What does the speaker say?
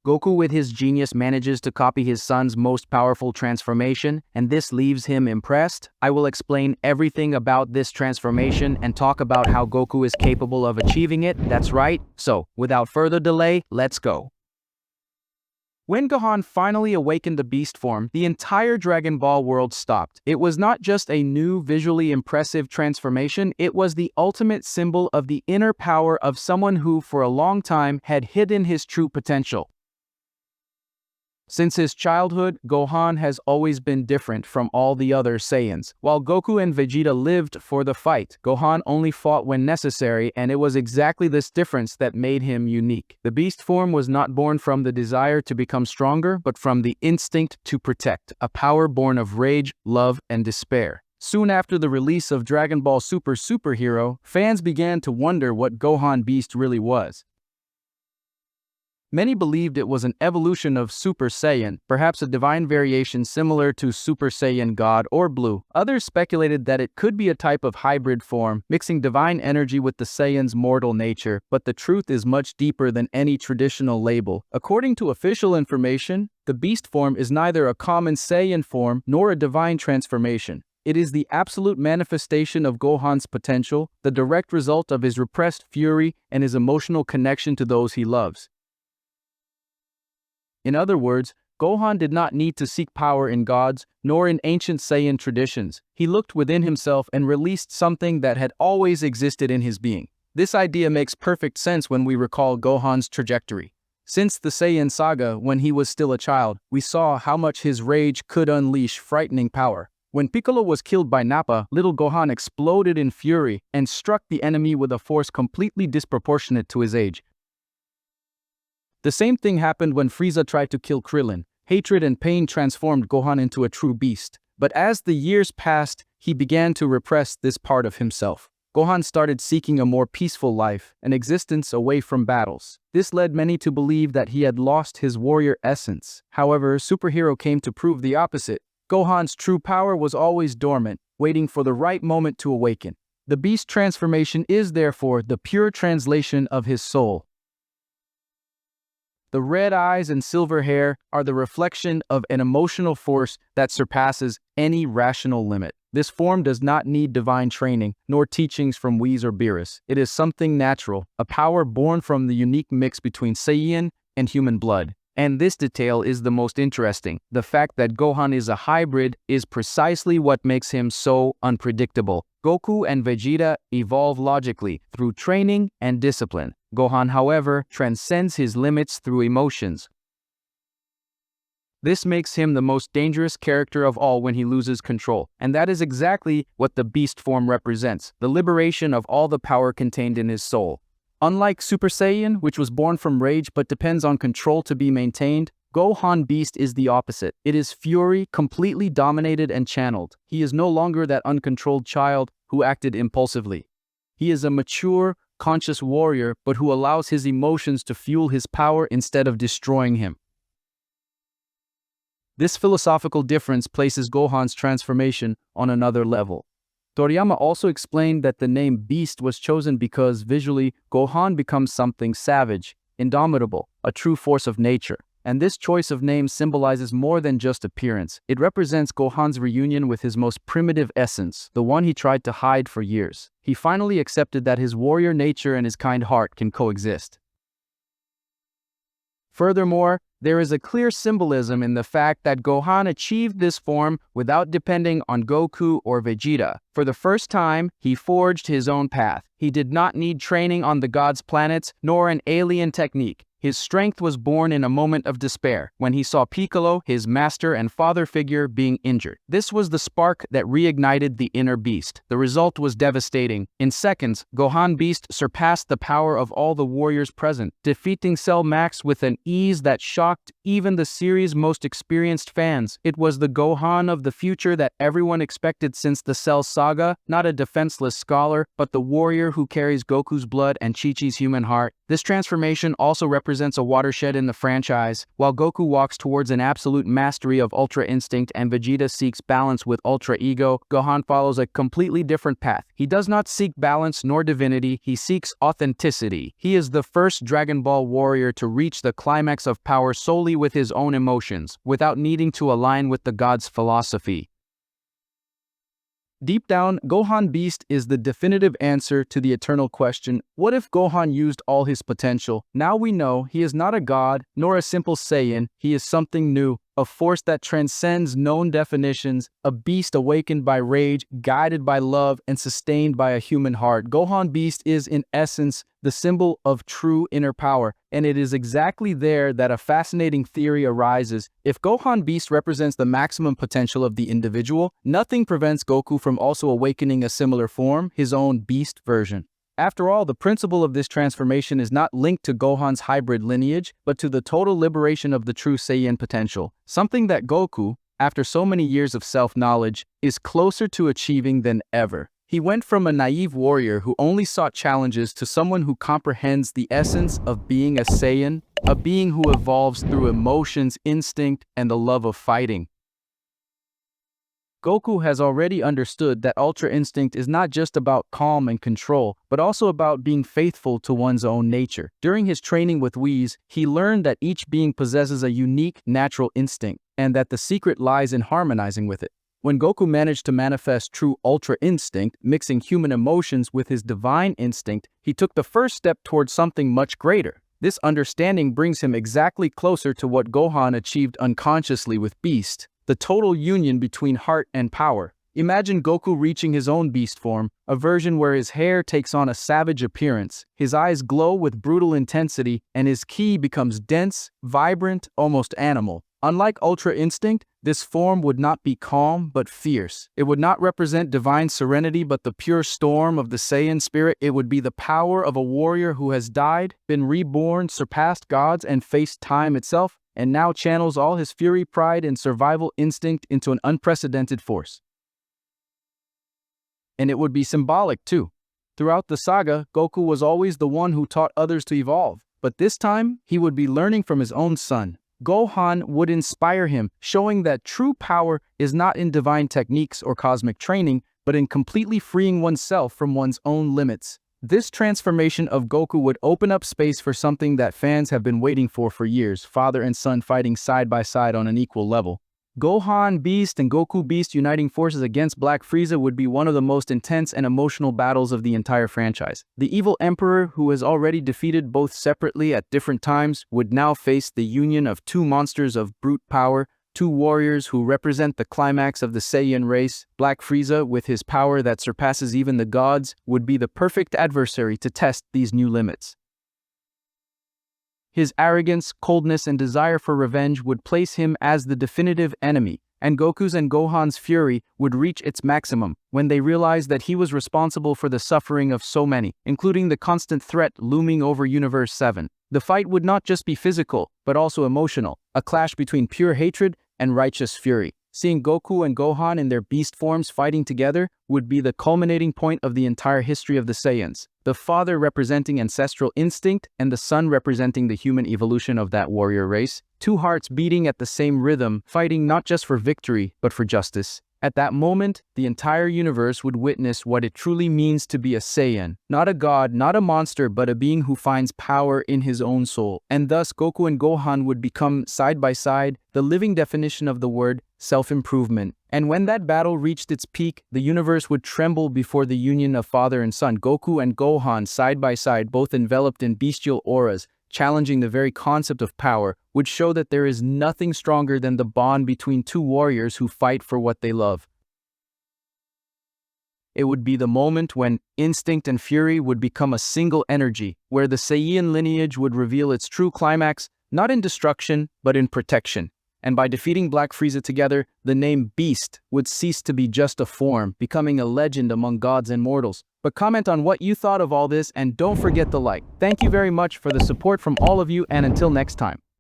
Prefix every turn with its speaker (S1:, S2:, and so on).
S1: Goku with his genius manages to copy his son's most powerful transformation, and this leaves him impressed. I will explain everything about this transformation and talk about how Goku is capable of achieving it. That's right. So, without further delay, let's go. When Gohan finally awakened the beast form, the entire Dragon Ball world stopped. It was not just a new, visually impressive transformation, it was the ultimate symbol of the inner power of someone who, for a long time, had hidden his true potential. Since his childhood, Gohan has always been different from all the other Saiyans. While Goku and Vegeta lived for the fight, Gohan only fought when necessary, and it was exactly this difference that made him unique. The beast form was not born from the desire to become stronger, but from the instinct to protect, a power born of rage, love, and despair. Soon after the release of Dragon Ball Super Superhero, fans began to wonder what Gohan Beast really was. Many believed it was an evolution of Super Saiyan, perhaps a divine variation similar to Super Saiyan God or Blue. Others speculated that it could be a type of hybrid form, mixing divine energy with the Saiyan's mortal nature, but the truth is much deeper than any traditional label. According to official information, the beast form is neither a common Saiyan form nor a divine transformation. It is the absolute manifestation of Gohan's potential, the direct result of his repressed fury and his emotional connection to those he loves. In other words, Gohan did not need to seek power in gods, nor in ancient Saiyan traditions. He looked within himself and released something that had always existed in his being. This idea makes perfect sense when we recall Gohan's trajectory. Since the Saiyan saga, when he was still a child, we saw how much his rage could unleash frightening power. When Piccolo was killed by Nappa, little Gohan exploded in fury and struck the enemy with a force completely disproportionate to his age. The same thing happened when Frieza tried to kill Krillin. Hatred and pain transformed Gohan into a true beast. But as the years passed, he began to repress this part of himself. Gohan started seeking a more peaceful life, an existence away from battles. This led many to believe that he had lost his warrior essence. However, Superhero came to prove the opposite. Gohan's true power was always dormant, waiting for the right moment to awaken. The beast transformation is therefore the pure translation of his soul. The red eyes and silver hair are the reflection of an emotional force that surpasses any rational limit. This form does not need divine training, nor teachings from Whis or Beerus. It is something natural, a power born from the unique mix between Saiyan and human blood. And this detail is the most interesting. The fact that Gohan is a hybrid is precisely what makes him so unpredictable. Goku and Vegeta evolve logically through training and discipline. Gohan, however, transcends his limits through emotions. This makes him the most dangerous character of all when he loses control, and that is exactly what the beast form represents, the liberation of all the power contained in his soul. Unlike Super Saiyan, which was born from rage but depends on control to be maintained, Gohan Beast is the opposite. It is fury, completely dominated and channeled. He is no longer that uncontrolled child who acted impulsively. He is a mature, conscious warrior, but who allows his emotions to fuel his power instead of destroying him. This philosophical difference places Gohan's transformation on another level. Toriyama also explained that the name Beast was chosen because visually, Gohan becomes something savage, indomitable, a true force of nature. And this choice of name symbolizes more than just appearance. It represents Gohan's reunion with his most primitive essence, the one he tried to hide for years. He finally accepted that his warrior nature and his kind heart can coexist. Furthermore, there is a clear symbolism in the fact that Gohan achieved this form without depending on Goku or Vegeta. For the first time, he forged his own path. He did not need training on the gods' planets, nor an alien technique. His strength was born in a moment of despair, when he saw Piccolo, his master and father figure, being injured. This was the spark that reignited the inner beast. The result was devastating. In seconds, Gohan Beast surpassed the power of all the warriors present, defeating Cell Max with an ease that shocked even the series' most experienced fans. It was the Gohan of the future that everyone expected since the Cell saga, not a defenseless scholar, but the warrior who carries Goku's blood and Chi-Chi's human heart. This transformation also represents represents a watershed in the franchise. While Goku walks towards an absolute mastery of Ultra Instinct and Vegeta seeks balance with Ultra Ego, Gohan follows a completely different path. He does not seek balance nor divinity, he seeks authenticity. He is the first Dragon Ball warrior to reach the climax of power solely with his own emotions, without needing to align with the god's philosophy. Deep down, Gohan Beast is the definitive answer to the eternal question, what if Gohan used all his potential? Now we know he is not a god, nor a simple Saiyan, he is something new, a force that transcends known definitions, a beast awakened by rage, guided by love, and sustained by a human heart. Gohan Beast is, in essence, the symbol of true inner power, and it is exactly there that a fascinating theory arises. If Gohan Beast represents the maximum potential of the individual, nothing prevents Goku from also awakening a similar form, his own Beast version. After all, the principle of this transformation is not linked to Gohan's hybrid lineage, but to the total liberation of the true Saiyan potential, something that Goku, after so many years of self-knowledge, is closer to achieving than ever. He went from a naive warrior who only sought challenges to someone who comprehends the essence of being a Saiyan, a being who evolves through emotions, instinct, and the love of fighting. Goku has already understood that Ultra Instinct is not just about calm and control, but also about being faithful to one's own nature. During his training with Whis, he learned that each being possesses a unique, natural instinct, and that the secret lies in harmonizing with it. When Goku managed to manifest true Ultra Instinct, mixing human emotions with his divine instinct, he took the first step towards something much greater. This understanding brings him exactly closer to what Gohan achieved unconsciously with Beast, the total union between heart and power. Imagine Goku reaching his own beast form, a version where his hair takes on a savage appearance, his eyes glow with brutal intensity, and his ki becomes dense, vibrant, almost animal. Unlike Ultra Instinct, this form would not be calm but fierce. It would not represent divine serenity but the pure storm of the Saiyan spirit. It would be the power of a warrior who has died, been reborn, surpassed gods, and faced time itself, and now channels all his fury, pride, and survival instinct into an unprecedented force. And it would be symbolic too. Throughout the saga, Goku was always the one who taught others to evolve, but this time, he would be learning from his own son. Gohan would inspire him, showing that true power is not in divine techniques or cosmic training, but in completely freeing oneself from one's own limits. This transformation of Goku would open up space for something that fans have been waiting for years, father and son fighting side by side on an equal level. Gohan Beast and Goku Beast uniting forces against Black Frieza would be one of the most intense and emotional battles of the entire franchise. The evil Emperor, who has already defeated both separately at different times, would now face the union of two monsters of brute power, two warriors who represent the climax of the Saiyan race. Black Frieza, with his power that surpasses even the gods, would be the perfect adversary to test these new limits. His arrogance, coldness, and desire for revenge would place him as the definitive enemy, and Goku's and Gohan's fury would reach its maximum when they realized that he was responsible for the suffering of so many, including the constant threat looming over Universe 7. The fight would not just be physical, but also emotional, a clash between pure hatred and righteous fury. Seeing Goku and Gohan in their beast forms fighting together would be the culminating point of the entire history of the Saiyans, the father representing ancestral instinct and the son representing the human evolution of that warrior race, two hearts beating at the same rhythm, fighting not just for victory, but for justice. At that moment, the entire universe would witness what it truly means to be a Saiyan, not a god, not a monster, but a being who finds power in his own soul. And thus, Goku and Gohan would become, side by side, the living definition of the word self-improvement. And when that battle reached its peak, the universe would tremble before the union of father and son. Goku and Gohan, side by side, both enveloped in bestial auras, challenging the very concept of power, would show that there is nothing stronger than the bond between two warriors who fight for what they love. It would be the moment when instinct and fury would become a single energy, where the Saiyan lineage would reveal its true climax, not in destruction, but in protection. And by defeating Black Frieza together, the name Beast would cease to be just a form, becoming a legend among gods and mortals. But comment on what you thought of all this, and don't forget the like. Thank you very much for the support from all of you, and until next time.